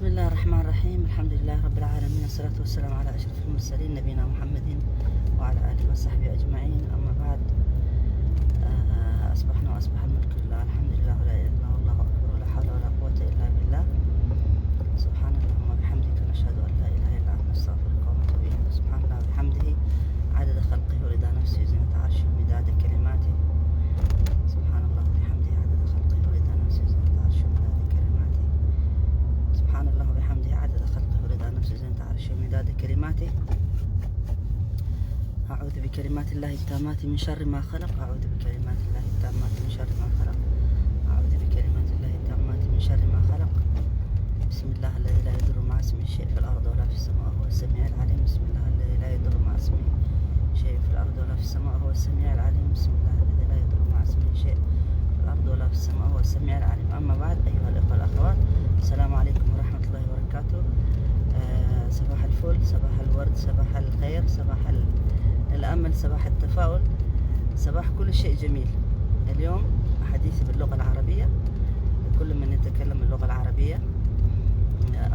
بسم الله الرحمن الرحيم. الحمد لله رب العالمين، والصلاة والسلام على أشرف المرسلين نبينا محمد وعلى آله وصحبه أجمعين. أما بعد، أصبحنا وأصبح الملك لله، الحمد لله ولا إله إلا الله، والله أكبر، ولا حول ولا قوة إلا بالله. سبحان الله وبحمدك، نشهد أن لا إله إلا أنت، نستغفرك ونتوب إليك. سبحان الله وبحمده عدد خلقه ورضا نفسه وزنة عرشه ومداد كلماته. سبحان الله وبحمده عدد خلقه ورضا نفسه وزنة عرشه ومداد كلماته. سبحان الله وبحمده عدد خلقه ورضا نفسه وزنة عرشه ومداد كلماته. أعوذ بكلمات الله التامات من شر ما خلق، أعوذ بكلمات الله التامات من شر ما خلق، أعوذ بكلمات الله التامات من شر ما خلق. بسم الله الذي لا يضر مع اسمه شيء في الأرض ولا في السماء وهو السميع العليم. بسم الله الذي لا يضر مع اسمه شيء في الأرض ولا في السماء وهو السميع العليم. بسم الله الذي لا يضر مع اسمه شيء في الأرض ولا في السماء وهو السميع العليم. أما بعد، أيها الإخوة والأخوات، السلام عليكم ورحمة الله وبركاته. صباح الفل، صباح الورد، صباح الخير، صباح الأمل، صباح التفاؤل، صباح كل شيء جميل. اليوم حديثي باللغة العربية لكل من يتكلم اللغة العربية.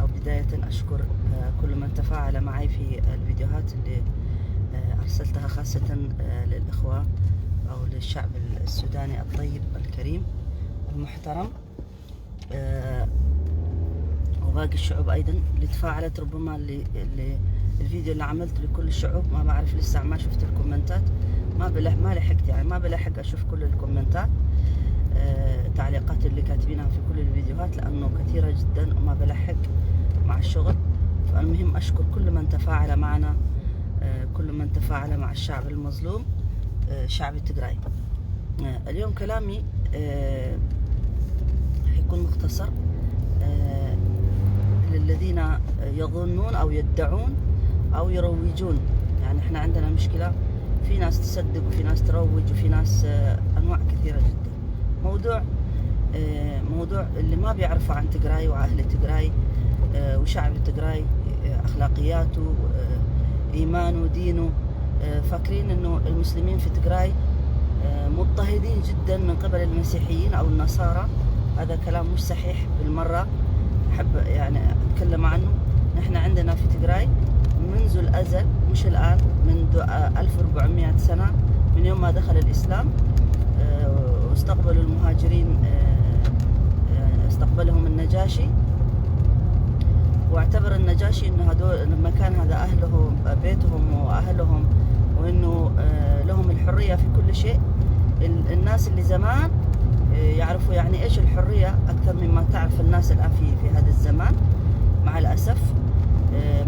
أو بداية أشكر كل من تفاعل معي في الفيديوهات اللي أرسلتها، خاصة للإخوة أو للشعب السوداني الطيب الكريم المحترم، وباقي الشعوب أيضا اللي تفاعلت. ربما الفيديو اللي عملته لكل الشعوب ما بعرف لسه، ما شفت الكومنتات، ما لحقت، يعني ما بلحق أشوف كل الكومنتات، تعليقات اللي كاتبينها في كل الفيديوهات، لأنه كثيرة جدا وما بلحق مع الشغل. فالمهم أشكر كل من تفاعل معنا، كل من تفاعل مع الشعب المظلوم، شعب تجراي. اليوم كلامي حيكون مختصر للذين يظنون أو يدعون أو يروجون. يعني احنا عندنا مشكلة، في ناس تصدق وفي ناس تروج وفي ناس أنواع كثيرة جدا. موضوع اللي ما بيعرفوا عن تجراي وأهل تجراي وشعب تجراي، أخلاقياته، إيمانه، دينه، فاكرين إنه المسلمين في تجراي مضطهدين جدا من قبل المسيحيين أو النصارى. هذا كلام مش صحيح بالمرة، أحب يعني أتكلم عنه. نحن عندنا في تجراي منذ الأزل، مش الآن، منذ 1400 سنة من يوم ما دخل الإسلام واستقبلوا المهاجرين، استقبلهم النجاشي، واعتبر النجاشي إنه هذول المكان هذا أهلهم، بيتهم وأهلهم، وإنه لهم الحرية في كل شيء. الناس اللي زمان يعرفوا يعني إيش الحرية أكثر مما تعرف الناس الآن في هذا الزمان، مع الأسف.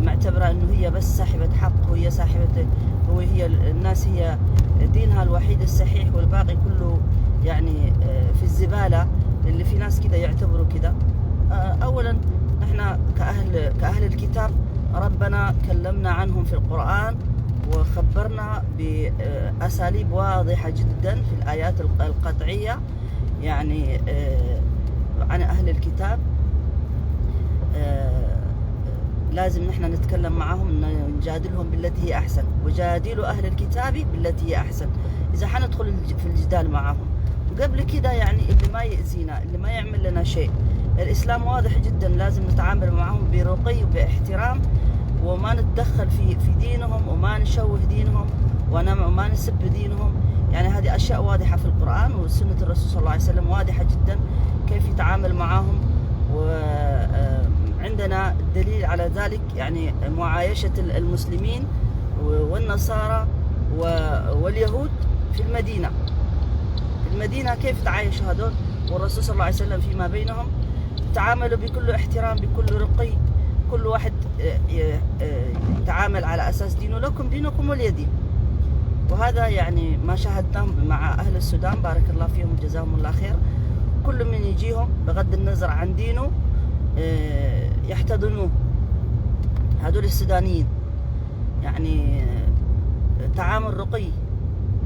معتبرة إنه هي بس صاحبة حق، وهي صاحبة، وهي الناس هي دينها الوحيد الصحيح، والباقي كله يعني في الزبالة. اللي في ناس كده يعتبروا كده. أولا نحن كأهل الكتاب، ربنا كلمنا عنهم في القرآن وخبرنا بأساليب واضحة جدا في الآيات القطعية، يعني عن أهل الكتاب. لازم نحن نتكلم معهم، نجادلهم بالتي هي أحسن، وجادلوا أهل الكتاب بالتي هي أحسن. إذا حندخل في الجدال معهم، وقبل كده يعني اللي ما يأذينا، اللي ما يعمل لنا شيء، الإسلام واضح جدا، لازم نتعامل معهم برقي وباحترام، وما نتدخل في دينهم، وما نشوه دينهم، وما نسب دينهم. يعني هذه أشياء واضحة في القرآن، وسنة الرسول صلى الله عليه وسلم واضحة جدا كيف يتعامل معهم. وعندنا دليل على ذلك، يعني معايشة المسلمين والنصارى واليهود في المدينة. كيف تعايشوا هذول والرسول صلى الله عليه وسلم فيما بينهم، تعاملوا بكل احترام، بكل رقي، كل واحد يتعامل على أساس دينه، لكم دينكم ولي دين. وهذا يعني ما شاهدناه مع أهل السودان، بارك الله فيهم وجزاهم الله خير. كل من يجيهم بغض النظر عن دينه يحتضنوه. هذول السودانيين يعني تعامل رقي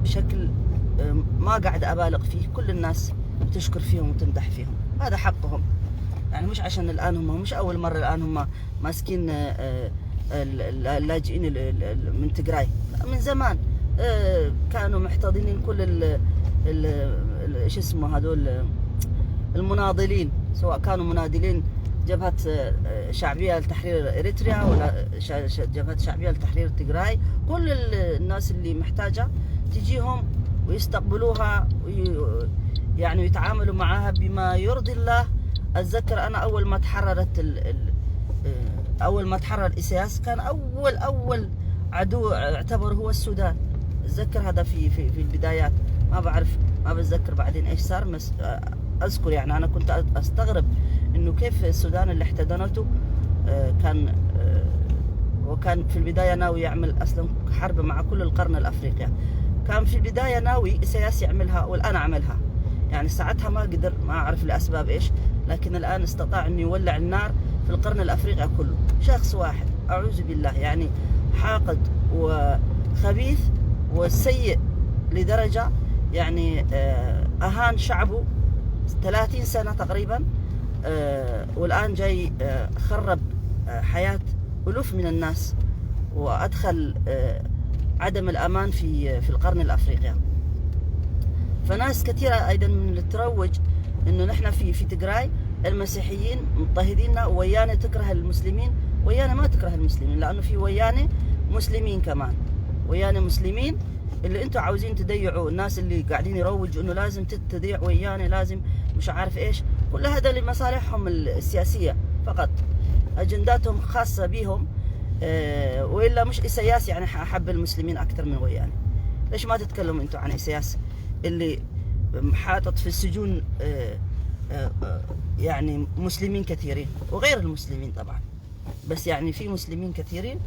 بشكل ما قاعد أبالغ فيه. كل الناس تشكر فيهم وتمدح فيهم، هذا حقهم. يعني مش عشان الآن هم، مش أول مرة الآن هم ماسكين اللاجئين من تجراي، من زمان كانوا محتضنين كل ايش اسمه هذول المناضلين، سواء كانوا مناضلين جبهة شعبية لتحرير إريتريا، ولا جبهة شعبية لتحرير تيغراي. كل الناس اللي محتاجة تجيهم ويستقبلوها يعني يتعاملوا معها بما يرضي الله. أتذكر أنا أول ما تحررت أول ما تحرر إيساياس كان أول عدو اعتبر هو السودان. أتذكر هذا في البدايات، ما بعرف، ما بتذكر بعدين إيش صار. أذكر يعني أنا كنت أستغرب إنه كيف السودان اللي احتضنته كان وكان في البداية ناوي يعمل أصلا حرب مع كل القرن الأفريقي. كان في البداية ناوي إيساياس يعملها والآن عملها. يعني ساعتها ما قدر، ما أعرف لأسباب إيش، لكن الآن استطاع إنه يولع النار في القرن الأفريقي كله. شخص واحد، أعوذ بالله، يعني حاقد وخبيث وسيء لدرجة يعني أهان شعبه 30 سنة تقريبا، والآن جاي خرب حياة ألوف من الناس، وأدخل عدم الأمان في القرن الأفريقي. فناس كثيرة أيضا من اللي تروج إنه نحن في تيغراي المسيحيين مضطهديننا، ويانا تكره المسلمين. ويانا ما تكره المسلمين، لأنه في ويانا مسلمين كمان، ويانا مسلمين اللي انتوا عاوزين تضيعوا. الناس اللي قاعدين يروجوا انه لازم تضيع ويانا، لازم مش عارف ايش، كل هذا لمصالحهم السياسية فقط، اجنداتهم خاصة بيهم. وإلا مش إيساياس يعني أحب المسلمين أكثر من ويانا. ليش ما تتكلموا انتوا عن إيساياس اللي حاطط في السجون يعني مسلمين كثيرين وغير المسلمين طبعا، بس يعني في مسلمين كثيرين.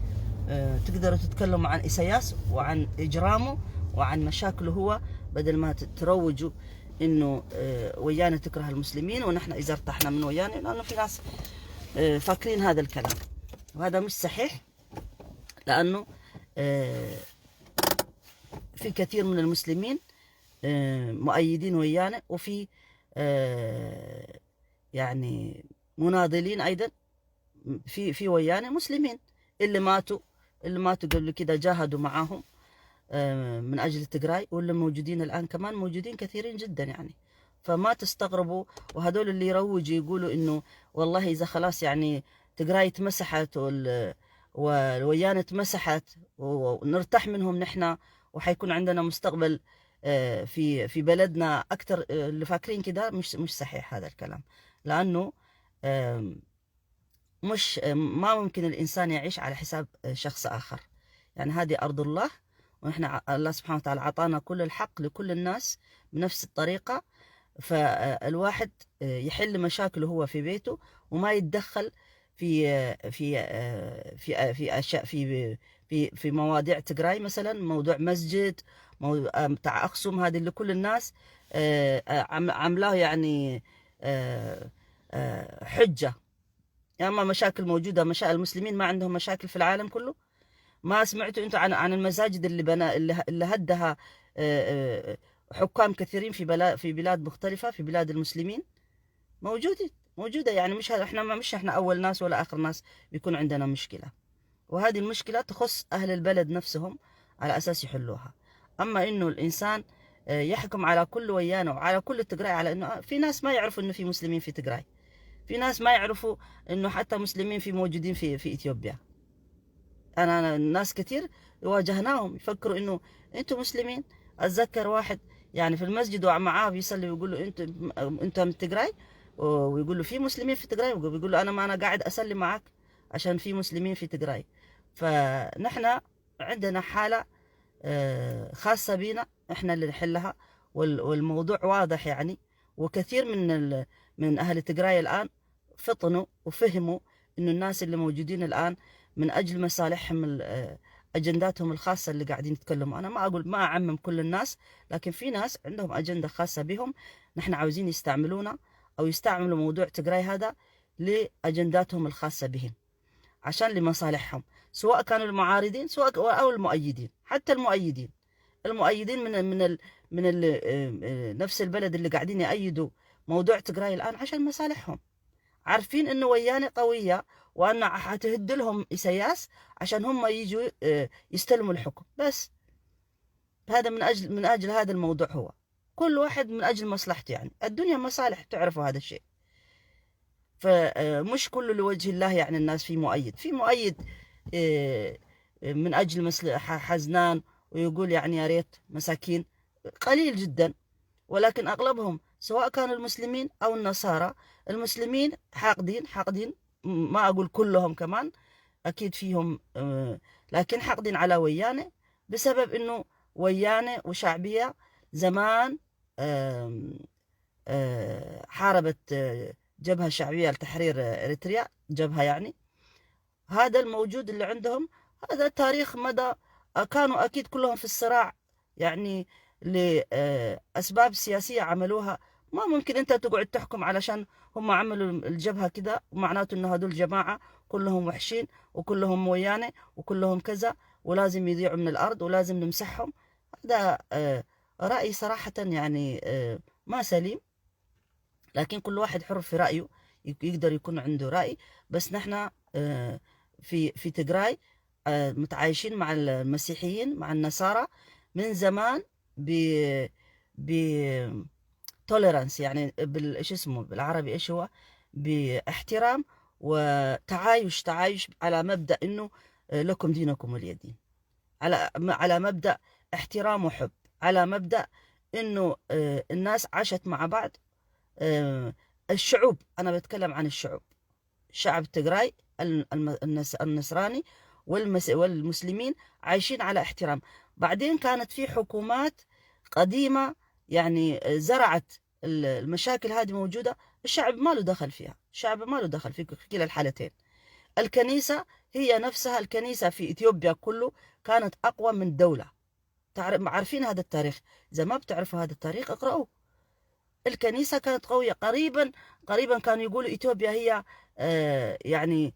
تقدروا تتكلموا عن إيساياس وعن إجرامه وعن مشاكله هو، بدل ما تروجوا إنه ويانا تكره المسلمين ونحن إذا ارتحنا من ويانا. لأنه في ناس فاكرين هذا الكلام، وهذا مش صحيح. لأنه في كثير من المسلمين مؤيدين ويانا، وفي يعني مناضلين أيضا في ويانا مسلمين اللي ماتوا قبل كده، جاهدوا معاهم من أجل تيغراي، واللي موجودين الآن كمان موجودين كثيرين جدا يعني. فما تستغربوا. وهدول اللي يروجوا يقولوا إنه والله إذا خلاص يعني تيغراي اتمسحت والويانا اتمسحت ونرتاح منهم نحن، وحيكون عندنا مستقبل في بلدنا أكتر، اللي فاكرين كده مش صحيح هذا الكلام. لأنه مش ما ممكن الإنسان يعيش على حساب شخص آخر. يعني هذه أرض الله، ونحن الله سبحانه وتعالى عطانا كل الحق لكل الناس بنفس الطريقة. فالواحد يحل مشاكله هو في بيته، وما يتدخل في في في في أشياء في مواضيع تيغراي. مثلا موضوع مسجد، موضوع بتاع أقسم، هذه اللي كل الناس عملاه يعني حجة. يا اما مشاكل موجوده، مشاكل المسلمين ما عندهم مشاكل في العالم كله. ما سمعتوا انتوا عن المساجد اللي بنى اللي هدها حكام كثيرين في بلاد مختلفه، في بلاد المسلمين موجوده. يعني مش احنا اول ناس ولا اخر ناس بيكون عندنا مشكله. وهذه المشكله تخص اهل البلد نفسهم على اساس يحلوها. اما انه الانسان يحكم على كل ويانا وعلى كل تيغراي، على انه في ناس ما يعرفوا انه في مسلمين في تيغراي، في ناس ما يعرفوا انه حتى مسلمين موجودين في اثيوبيا. انا ناس كثير واجهناهم يفكروا انه انتم مسلمين. اتذكر واحد يعني في المسجد ومعاه بيصلي ويقول له انت من تيغراي، ويقول له في مسلمين في تيغراي، ويقول له انا قاعد اسلي معك عشان في مسلمين في تيغراي. فنحن عندنا حالة خاصة بينا احنا اللي نحلها، والموضوع واضح يعني. وكثير من اهل تيغراي الان فطنوا وفهموا انه الناس اللي موجودين الان من اجل مصالحهم، اجنداتهم الخاصه اللي قاعدين يتكلموا. انا ما اعمم كل الناس، لكن في ناس عندهم اجنده خاصه بهم، نحن عاوزين يستعملونا او يستعملوا موضوع تيغراي هذا لاجنداتهم الخاصه بهم، عشان لمصالحهم، سواء كانوا المعارضين سواء او المؤيدين. حتى المؤيدين من نفس البلد اللي قاعدين يأيدوا موضوع تيغراي الآن عشان مصالحهم، عارفين إنه ويانا قوية وأن حتهد لهم إيساياس عشان هم يجوا يستلموا الحكم. بس هذا من أجل هذا الموضوع، هو كل واحد من أجل مصلحته. يعني الدنيا مصالح، تعرفوا هذا الشيء. فمش كله لوجه الله، يعني الناس في مؤيد من أجل حزنان ويقول يعني يا ريت مساكين، قليل جدا. ولكن أغلبهم سواء كانوا المسلمين أو النصارى، المسلمين حاقدين، ما أقول كلهم كمان، أكيد فيهم، لكن حاقدين على ويانة بسبب إنه ويانة وشعبية زمان حاربت جبهة شعبية لتحرير إريتريا، جبهة يعني. هذا الموجود اللي عندهم، هذا تاريخ مدى كانوا أكيد كلهم في الصراع، يعني لأسباب سياسية عملوها. ما ممكن أنت تقعد تحكم علشان هم عملوا الجبهة كذا ومعناته أن هدول جماعة كلهم وحشين وكلهم مويانة وكلهم كذا ولازم يضيعوا من الأرض ولازم نمسحهم. هذا رأي صراحة يعني ما سليم، لكن كل واحد حر في رأيه، يقدر يكون عنده رأي. بس نحن في تجراي متعايشين مع المسيحيين مع النصارى من زمان ب توليرانس، يعني ايش اسمه بالعربي، ايش هو، باحترام وتعايش، على مبدأ انه لكم دينكم ولي دين، على مبدأ احترام وحب، على مبدأ انه الناس عاشت مع بعض. الشعوب، انا بتكلم عن الشعوب، شعب تجراي النصراني والمسلمين عايشين على احترام. بعدين كانت في حكومات قديمة يعني زرعت المشاكل هذه موجودة، الشعب ما له دخل فيها، الشعب ما له دخل في كلا الحالتين. الكنيسة هي نفسها، الكنيسة في إثيوبيا كله كانت أقوى من دولة. عارفين هذا التاريخ؟ إذا ما بتعرفوا هذا التاريخ اقرأوه. الكنيسة كانت قوية. قريبا كانوا يقولوا إثيوبيا هي يعني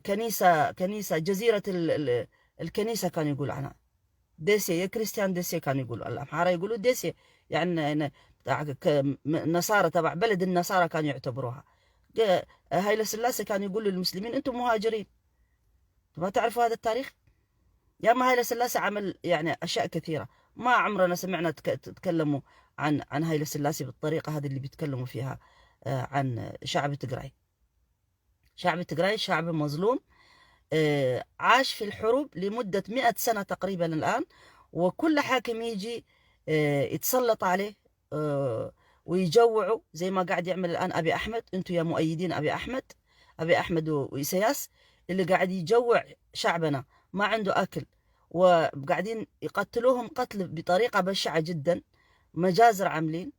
كنيسة جزيرة الكنيسة، كانوا يقولوا عنها ديسي، يا كريستيان ديسي كانوا يقولوا، الأمحارة يقولوا ديسي، يعني نصارى تبع بلد النصارى كانوا يعتبروها. هايلة سلاسة كانوا يقولوا للمسلمين أنتم مهاجرين. ما تعرفوا هذا التاريخ؟ يا ما هايلة سلاسة عمل يعني أشياء كثيرة، ما عمرنا سمعنا تتكلموا عن هايلة سلاسة بالطريقة هذه اللي بيتكلموا فيها عن شعب تجراي. شعب تجراي شعب مظلوم، عاش في الحروب لمدة 100 سنة تقريبا الآن، وكل حاكم يجي يتسلط عليه ويجوعوا زي ما قاعد يعمل الآن أبي أحمد. أنتم يا مؤيدين أبي أحمد وإسياس اللي قاعد يجوع شعبنا، ما عنده أكل، وقاعدين يقتلوهم قتل بطريقة بشعة جدا، مجازر عاملين.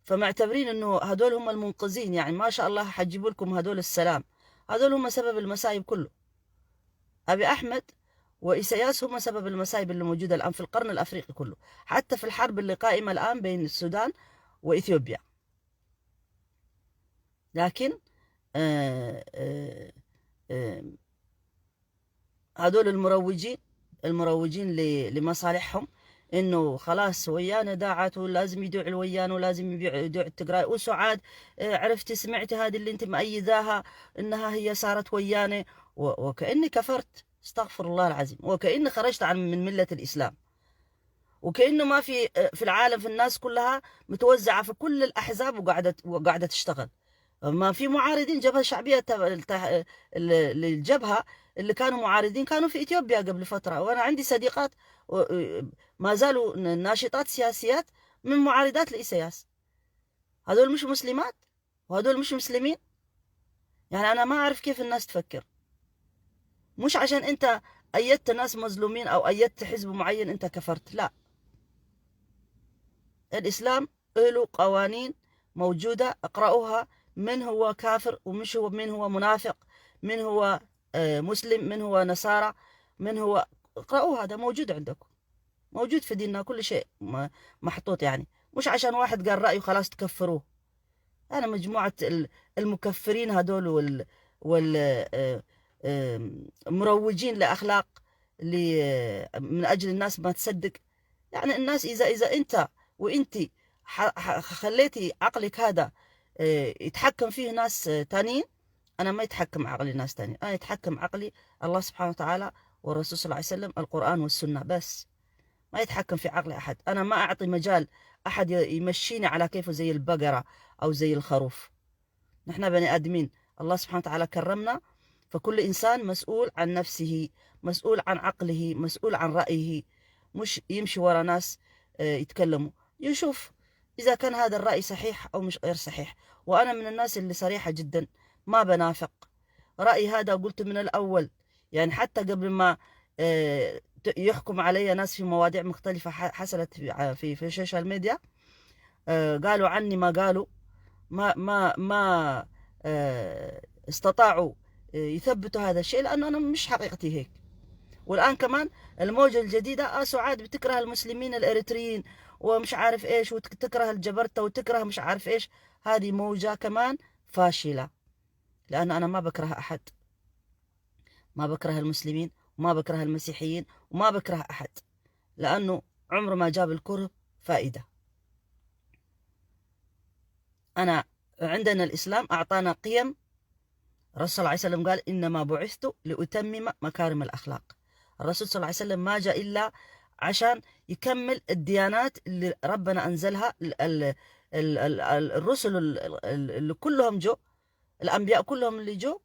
فمعتبرين انه هدول هم المنقذين، يعني ما شاء الله حجيبوا لكم هدول السلام، هدول هم سبب المصايب كله. أبي أحمد وإسياس هم سبب المصايب اللي موجودة الآن في القرن الأفريقي كله، حتى في الحرب اللي قائمة الآن بين السودان وإثيوبيا. لكن هدول المروجين لمصالحهم، انه خلاص ويانا داعت ولازم يدوع الويان ولازم يدوع التجراي. وسعاد عرفتي سمعتي هذه اللي انت مأيداها انها هي صارت ويانا، وكأني كفرت، استغفر الله العظيم، وكأني خرجت من ملة الإسلام، وكأنه ما في العالم، في الناس كلها متوزعة في كل الأحزاب وقاعدة تشتغل. ما في معارضين جبهة شعبية للجبهة اللي كانوا معارضين كانوا في إثيوبيا قبل فترة، وأنا عندي صديقات ما زالوا ناشطات سياسيات من معارضات لإسياس. هذول مش مسلمات وهذول مش مسلمين؟ يعني أنا ما أعرف كيف الناس تفكر. مش عشان أنت أيدت ناس مظلومين أو أيدت حزب معين أنت كفرت، لا. الإسلام له قوانين موجودة، اقرأوها، من هو كافر ومش هو، من هو منافق، من هو مسلم، من هو نصارى، من هو، اقرأوه، هذا موجود عندكم، موجود في ديننا، كل شيء محطوط. يعني مش عشان واحد قال رأيه خلاص تكفروه. أنا مجموعة المكفرين هدول مروجين لأخلاق من أجل الناس ما تصدق. يعني الناس إذا أنت وأنت خليتي عقلك هذا يتحكم فيه ناس تانيين، أنا ما يتحكم عقلي ناس تانيين، أنا يتحكم عقلي الله سبحانه وتعالى والرسول صلى الله عليه وسلم، القرآن والسنة بس، ما يتحكم في عقل أحد. أنا ما أعطي مجال أحد يمشيني على كيفه زي البقرة أو زي الخروف. نحن بني آدمين، الله سبحانه وتعالى كرمنا، فكل إنسان مسؤول عن نفسه، مسؤول عن عقله، مسؤول عن رأيه، مش يمشي ورا ناس يتكلموا، يشوف إذا كان هذا الرأي صحيح أو مش غير صحيح. وأنا من الناس اللي صريحة جدا، ما بنافق. رأيي هذا قلت من الأول، يعني حتى قبل ما يحكم علي ناس في مواضيع مختلفة حصلت في السوشيال ميديا، قالوا عني ما قالوا، ما استطاعوا يثبتوا هذا الشيء، لأنه أنا مش حقيقتي هيك. والآن كمان الموجة الجديدة سعاد بتكره المسلمين الإريتريين ومش عارف إيش، وتكره الجبرتة وتكره مش عارف إيش. هذه موجة كمان فاشلة، لأن أنا ما بكره أحد، ما بكره المسلمين وما بكره المسيحيين وما بكره أحد، لأنه عمره ما جاب الكره فائدة. أنا عندنا الإسلام أعطانا قيم. الرسول صلى الله عليه وسلم قال إنما بعثت لأتمم مكارم الأخلاق. الرسول صلى الله عليه وسلم ما جاء إلا عشان يكمل الديانات اللي ربنا أنزلها. الرسل اللي كلهم جو، الأنبياء كلهم اللي جو،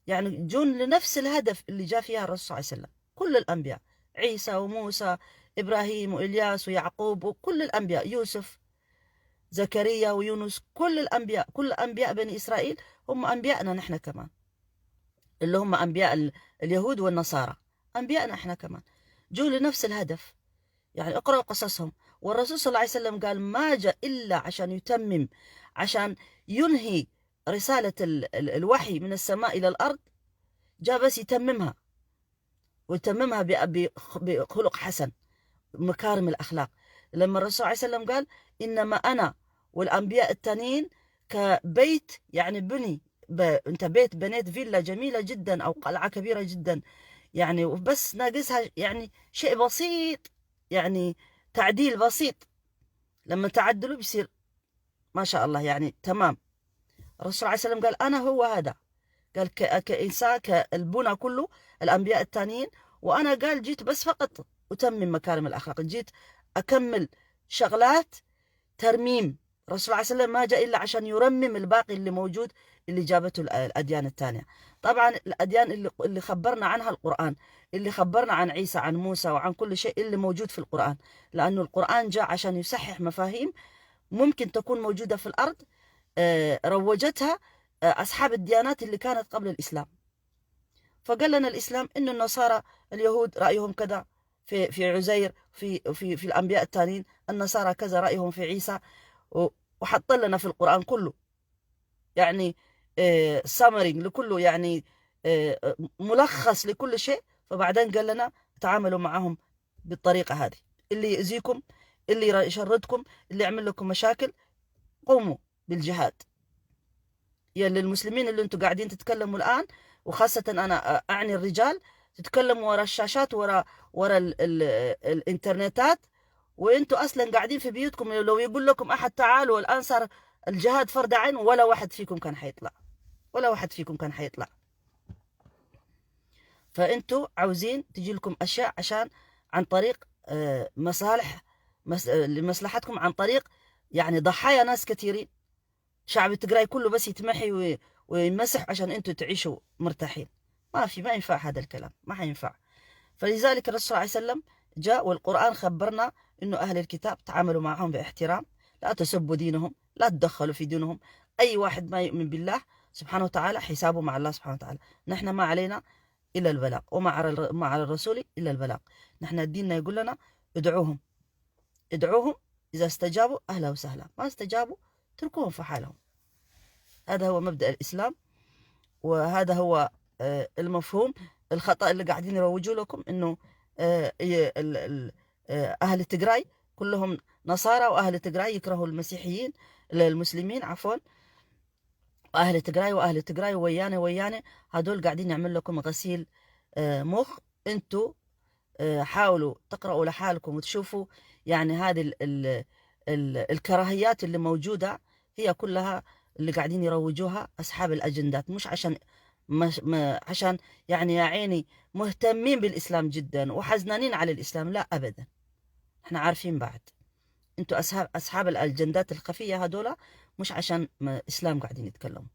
يعني جون لنفس الهدف اللي جاء فيها الرسول صلى الله عليه وسلم. كل الأنبياء، عيسى وموسى إبراهيم وإلياس ويعقوب وكل الأنبياء، يوسف زكريا ويونس، كل الأنبياء، كل أنبياء بني إسرائيل هم أنبياءنا نحن كمان، اللي هم أنبياء اليهود والنصارى، أنبياءنا إحنا كمان، جو لنفس الهدف. يعني اقرأوا قصصهم. والرسول صلى الله عليه وسلم قال ما جاء إلا عشان يتمم، عشان ينهي رسالة الوحي من السماء إلى الأرض، جاء بس يتممها، ويتممها بخلق حسن، مكارم الأخلاق. لما الرسول صلى الله عليه وسلم قال إنما أنا والأنبياء التانيين كبيت، يعني أنت بيت بنيت فيلا جميلة جدا أو قلعة كبيرة جدا، يعني وبس ناقصها يعني شيء بسيط، يعني تعديل بسيط، لما تعدلوا بيصير ما شاء الله يعني تمام. الرسول صلى الله عليه وسلم قال أنا هو هذا، قال كإنسان كالبنى كله الأنبياء التانيين، وأنا قال جيت بس فقط أتمم مكارم الأخلاق، جيت أكمل شغلات ترميم. الرسول صلى الله عليه وسلم ما جاء إلا عشان يرمم الباقي اللي موجود اللي جابته الأديان الثانية. طبعا الأديان اللي خبرنا عنها القرآن، اللي خبرنا عن عيسى عن موسى وعن كل شيء اللي موجود في القرآن، لأنه القرآن جاء عشان يصحح مفاهيم ممكن تكون موجودة في الأرض روجتها أصحاب الديانات اللي كانت قبل الإسلام. فقال لنا الإسلام إنه النصارى اليهود رأيهم كذا في عزير، في الأنبياء التانيين، النصارى كذا رأيهم في عيسى، وحط لنا في القرآن كله يعني سامرينج لكله، يعني ملخص لكل شيء. فبعدين قال لنا تعاملوا معهم بالطريقة هذه، اللي يأذيكم، اللي يشردكم، اللي يعمل لكم مشاكل، قوموا بالجهاد. يلي المسلمين اللي انتم قاعدين تتكلموا الآن، وخاصة أنا أعني الرجال، تتكلموا ورا الشاشات، ورا الإنترنتات، وانتوا أصلا قاعدين في بيوتكم. لو يقول لكم أحد تعالوا الآن صار الجهاد فرض عين، ولا واحد فيكم كان حيطلع، ولا واحد فيكم كان حيطلع. فانتوا عاوزين تجي لكم أشياء عشان عن طريق مصالح لمصلحتكم، عن طريق يعني ضحايا ناس كثيرين. شعب تجراي كله بس يتمحي ويمسح عشان انتوا تعيشوا مرتاحين. ما ينفع هذا الكلام، ما حينفع. فلذلك الرسول صلى الله عليه وسلم جاء، والقرآن خبرنا انه اهل الكتاب تعاملوا معهم باحترام، لا تسبوا دينهم، لا تدخلوا في دينهم. اي واحد ما يؤمن بالله سبحانه وتعالى حسابه مع الله سبحانه وتعالى. نحن ما علينا الا البلاغ، وما على الرسول الا البلاغ. نحن ديننا يقول لنا ادعوهم، ادعوهم، اذا استجابوا اهلا وسهلا، ما استجابوا تركوهم في حالهم. هذا هو مبدأ الإسلام، وهذا هو المفهوم. الخطأ اللي قاعدين يروجوا لكم إنه أهل تجراي كلهم نصارى، وأهل تجراي يكرهوا المسيحيين، المسلمين عفوا، وأهل تجراي ويانا هدول قاعدين يعمل لكم غسيل مخ. انتوا حاولوا تقرأوا لحالكم وتشوفوا يعني هذه الكراهيات اللي موجودة هي كلها اللي قاعدين يروجوها أصحاب الأجندات، مش عشان يعني يا عيني مهتمين بالإسلام جدا وحزنانين على الإسلام، لا أبدا. احنا عارفين بعد انتوا أصحاب الأجندات الخفية هدول، مش عشان إسلام قاعدين يتكلموا.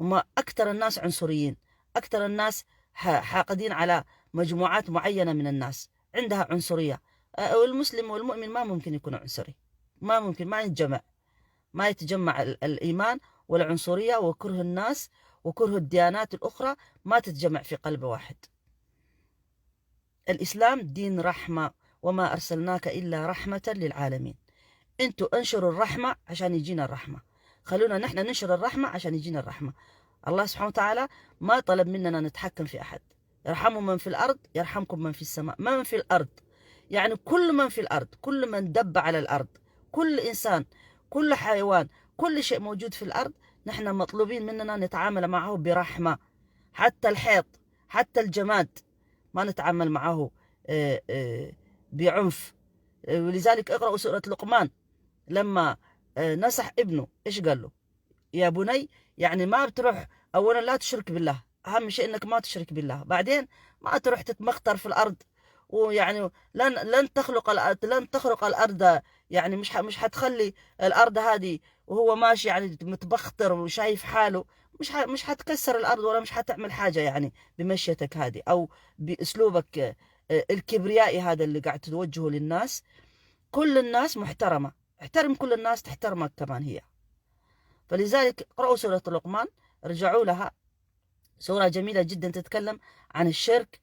هم أكثر الناس عنصريين، أكثر الناس حاقدين على مجموعات معينة من الناس، عندها عنصرية. والمسلم والمؤمن ما ممكن يكون عنصري، ما ممكن، ما يتجمع الإيمان والعنصرية وكره الناس وكره الديانات الأخرى، ما تتجمع في قلب واحد. الإسلام دين رحمة، وما أرسلناك إلا رحمة للعالمين. أنتوا انشروا الرحمة عشان يجينا الرحمة، خلونا نحن ننشر الرحمة عشان يجينا الرحمة. الله سبحانه وتعالى ما طلب مننا نتحكم في أحد. يرحموا من في الأرض يرحمكم من في السماء. من في الأرض يعني كل من في الأرض، كل من دب على الأرض، كل إنسان، كل حيوان، كل شيء موجود في الأرض، نحن مطلوبين مننا نتعامل معه برحمة. حتى الحيط، حتى الجماد ما نتعامل معه بعنف. ولذلك اقرأوا سورة لقمان لما نصح ابنه، إيش قال له؟ يا بني، يعني ما بتروح أولا لا تشرك بالله، أهم شيء إنك ما تشرك بالله، بعدين ما تروح تتمخطر في الأرض، ويعني لن تخرق الأرض، يعني مش حتخلي الأرض هذه وهو ماشي يعني متبختر وشايف حاله، مش حتكسر الأرض ولا مش حتعمل حاجة يعني بمشيتك هذه أو بأسلوبك الكبريائي هذا اللي قاعد توجهه للناس. كل الناس محترمة، احترم كل الناس تحترمك كمان هي. فلذلك اقرأوا سورة لقمان، ارجعوا لها، سورة جميلة جدا تتكلم عن الشرك،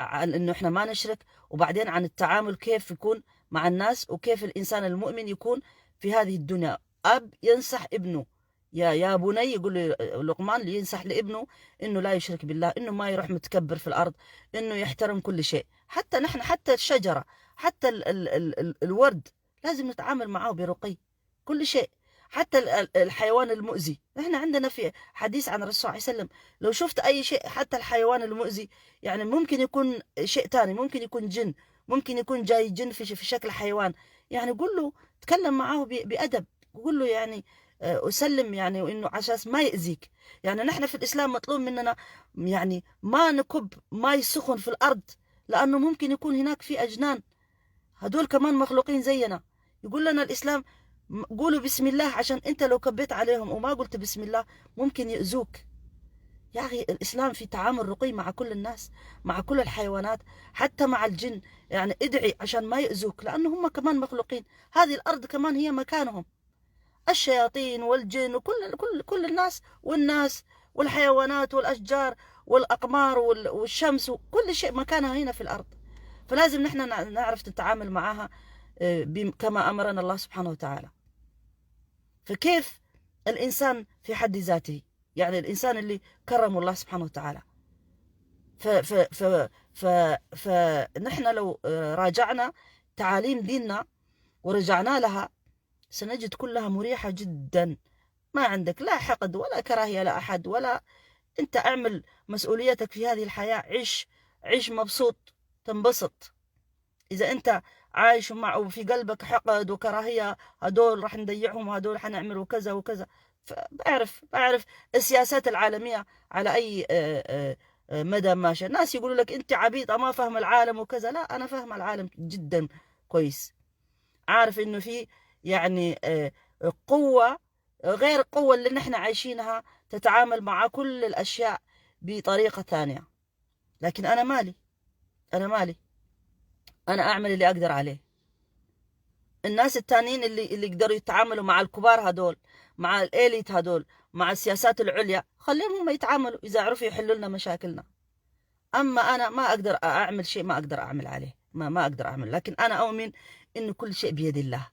عن انه احنا ما نشرك، وبعدين عن التعامل كيف يكون مع الناس، وكيف الانسان المؤمن يكون في هذه الدنيا. اب ينصح ابنه، يا بني، يقول لقمان اللي ينصح لابنه انه لا يشرك بالله، انه ما يروح متكبر في الارض، انه يحترم كل شيء. حتى نحن، حتى الشجرة، حتى الورد لازم نتعامل معه برقي، كل شيء. حتى الحيوان المؤذي، احنا عندنا في حديث عن الرسول صلى الله عليه وسلم، لو شفت اي شيء حتى الحيوان المؤذي، يعني ممكن يكون شيء ثاني، ممكن يكون جن، ممكن يكون جاي جن في شكل حيوان، يعني قل له، تكلم معه بأدب، قل له يعني أسلم، يعني وإنه عشان ما يأذيك. يعني نحن في الإسلام مطلوب مننا يعني ما نكب ماء سخن في الأرض، لأنه ممكن يكون هناك في أجنان، هدول كمان مخلوقين زينا. يقول لنا الإسلام قولوا بسم الله، عشان أنت لو كبيت عليهم وما قلت بسم الله ممكن يؤذوك. يا أخي الإسلام في تعامل رقي مع كل الناس، مع كل الحيوانات، حتى مع الجن، يعني ادعي عشان ما يؤذوك، لأنه هم كمان مخلوقين، هذه الأرض كمان هي مكانهم. الشياطين والجن وكل الناس والناس والحيوانات والأشجار والأقمار والشمس وكل شيء مكانها هنا في الأرض. فلازم نحن نعرف نتعامل معها كما أمرنا الله سبحانه وتعالى. فكيف الإنسان في حد ذاته، يعني الإنسان اللي كرمه الله سبحانه وتعالى، فنحن لو راجعنا تعاليم ديننا ورجعنا لها سنجد كلها مريحة جدا. ما عندك لا حقد ولا كراهية لأحد، ولا أنت اعمل مسؤوليتك في هذه الحياة، عيش مبسوط، تنبسط. إذا أنت عايش مع وفي قلبك حقد وكراهية، هدول راح نضيعهم وهدول حنعمل وكذا وكذا، بعرف السياسات العالمية على أي مدى ماشية. الناس يقولوا لك أنت عبيطة ما فهم العالم وكذا، لا أنا فاهم العالم جدا كويس، عارف إنه في يعني قوة غير القوة اللي نحن عايشينها تتعامل مع كل الأشياء بطريقة ثانية. لكن أنا مالي، أنا أعمل اللي أقدر عليه. الناس التانيين اللي يقدروا يتعاملوا مع الكبار هدول، مع الإليت هدول، مع السياسات العليا، خليهم هم يتعاملوا إذا عرفوا يحلوا لنا مشاكلنا. أما أنا ما أقدر أعمل شيء، ما أقدر أعمل عليه، ما أقدر أعمل. لكن أنا أؤمن إنه كل شيء بيد الله،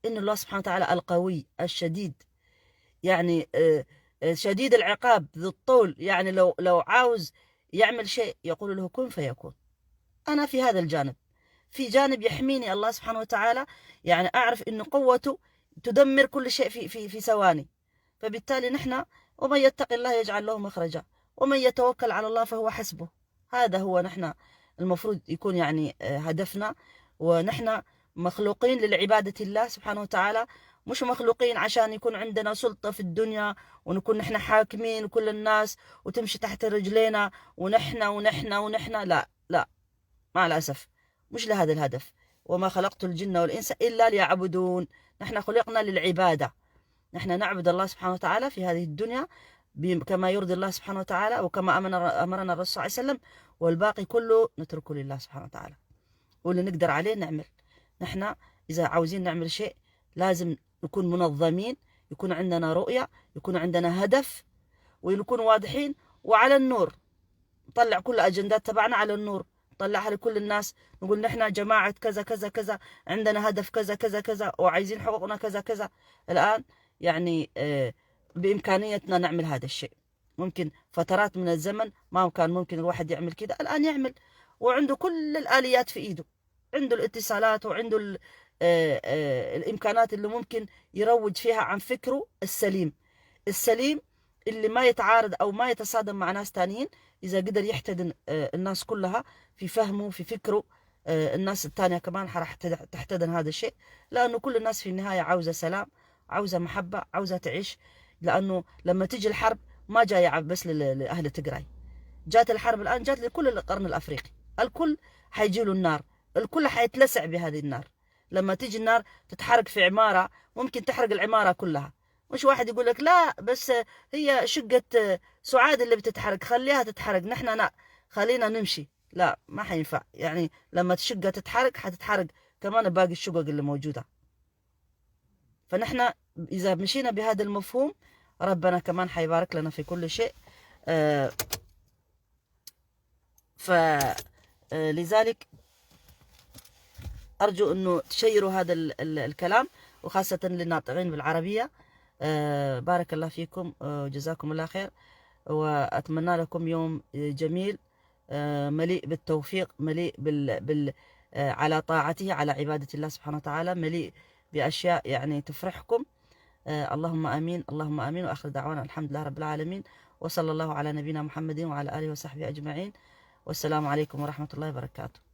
إن الله سبحانه وتعالى القوي الشديد، يعني شديد العقاب ذو الطول، يعني لو عاوز يعمل شيء يقول له كن فيكون. أنا في هذا الجانب، في جانب يحميني الله سبحانه وتعالى، يعني أعرف إن قوته تدمر كل شيء في ثواني. فبالتالي نحن ومن يتق الله يجعل له مخرجا ومن يتوكل على الله فهو حسبه. هذا هو نحن المفروض يكون يعني هدفنا. ونحن مخلوقين للعبادة الله سبحانه وتعالى، مش مخلوقين عشان يكون عندنا سلطة في الدنيا ونكون نحن حاكمين كل الناس وتمشي تحت رجلينا ونحن. لا لا، مع الأسف مش لهذا الهدف. وما خلقت الجن والإنس إلا ليعبدون. نحن خلقنا للعبادة، نحن نعبد الله سبحانه وتعالى في هذه الدنيا كما يرضي الله سبحانه وتعالى، وكما أمرنا الرسول صلى الله عليه وسلم، والباقي كله نتركه لله سبحانه وتعالى. واللي نقدر عليه نعمل. نحن إذا عاوزين نعمل شيء لازم نكون منظمين، يكون عندنا رؤية، يكون عندنا هدف، ونكون واضحين وعلى النور. نطلع كل أجندات تبعنا على النور، نطلعها لكل الناس، نقول نحن جماعة كذا كذا كذا، عندنا هدف كذا كذا كذا، وعايزين حقوقنا كذا كذا. الآن يعني بإمكانيتنا نعمل هذا الشيء. ممكن فترات من الزمن ما كان ممكن الواحد يعمل كده، الآن يعمل، وعنده كل الآليات في إيده، عنده الاتصالات، وعنده الإمكانات اللي ممكن يروج فيها عن فكره السليم اللي ما يتعارض أو ما يتصادم مع ناس تانيين. إذا قدر يحتضن الناس كلها في فهمه في فكره، الناس التانية كمان راح تحتضن هذا الشيء، لأنه كل الناس في النهاية عاوزة سلام، عاوزة محبة، عاوزة تعيش. لأنه لما تيجي الحرب ما جاية بس لأهل تجراي، جات الحرب الآن جات لكل القرن الأفريقي، الكل حيجيله النار، الكل حيتلسع بهذه النار. لما تيجي النار تتحرق في عمارة ممكن تحرق العمارة كلها، مش واحد يقول لك لا بس هي شقة سعاد اللي بتتحرق خليها تتحرق، نحن لا خلينا نمشي. لا، ما حينفع. يعني لما الشقة تتحرق حتتحرق كمان باقي الشقق اللي موجودة. فنحن إذا مشينا بهذا المفهوم ربنا كمان حيبارك لنا في كل شيء. فلذلك أرجو أنه تشيروا هذا الكلام، وخاصة للناطقين بالعربية. بارك الله فيكم وجزاكم الله خير، وأتمنى لكم يوم جميل مليء بالتوفيق، مليء على طاعته، على عبادة الله سبحانه وتعالى، مليء بأشياء يعني تفرحكم. اللهم آمين، اللهم آمين. وآخر دعوانا الحمد لله رب العالمين، وصلى الله على نبينا محمد وعلى آله وصحبه أجمعين، والسلام عليكم ورحمة الله وبركاته.